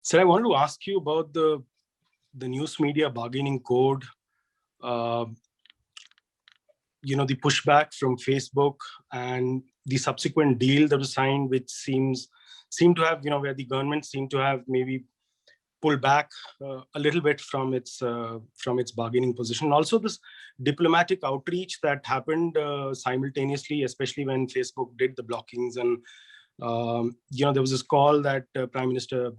So I wanted to ask you about the news media bargaining code. The pushback from Facebook and the subsequent deal that was signed, which seemed to have, where the government seemed to have maybe pulled back a little bit from its bargaining position. Also, this diplomatic outreach that happened simultaneously, especially when Facebook did the blockings, and there was this call that Prime Minister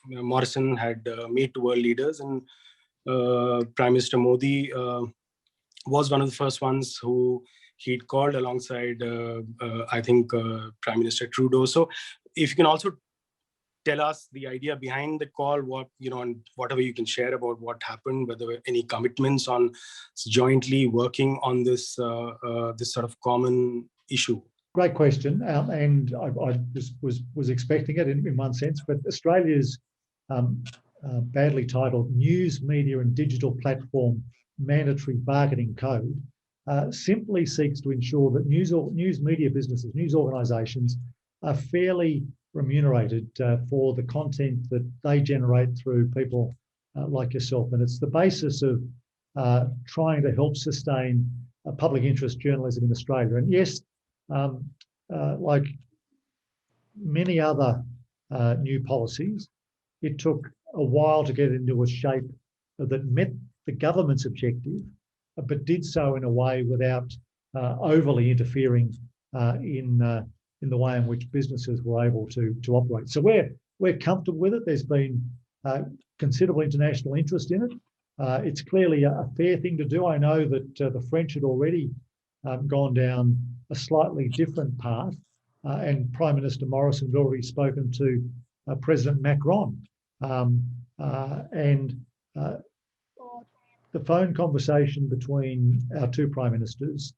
Morrison had made to world leaders, and Prime Minister Modi was one of the first ones who he'd called alongside, I think, Prime Minister Trudeau. So, if you can also tell us the idea behind the call, and whatever you can share about what happened, whether any commitments on jointly working on this sort of common issue. Great question, and I was expecting it in one sense, but Australia's badly titled News, Media and Digital Platform Mandatory Bargaining Code simply seeks to ensure that news media businesses, news organisations are fairly remunerated for the content that they generate through people like yourself. And it's the basis of trying to help sustain public interest journalism in Australia. And yes, like many other new policies, it took a while to get into a shape that met the government's objective, but did so in a way without overly interfering in the way in which businesses were able to operate. So we're comfortable with it. There's been considerable international interest in it. It's clearly a fair thing to do. I know that the French had already gone down a slightly different path, and Prime Minister Morrison had already spoken to President Macron. The phone conversation between our two Prime Ministers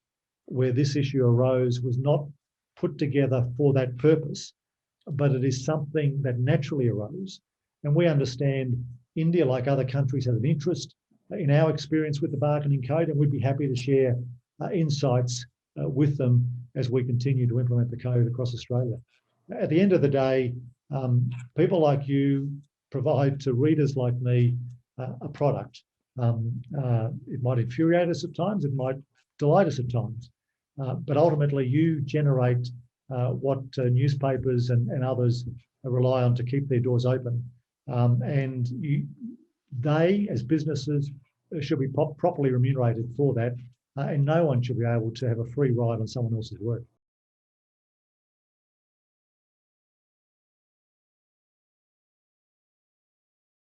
where this issue arose was not put together for that purpose, but it is something that naturally arose. And we understand India, like other countries, has an interest in our experience with the bargaining code, and we'd be happy to share insights with them as we continue to implement the code across Australia. At the end of the day, people like you provide to readers like me a product. It might infuriate us at times, it might delight us at times, but ultimately you generate what newspapers and others rely on to keep their doors open. And they, as businesses, should be properly remunerated for that, and no one should be able to have a free ride on someone else's work.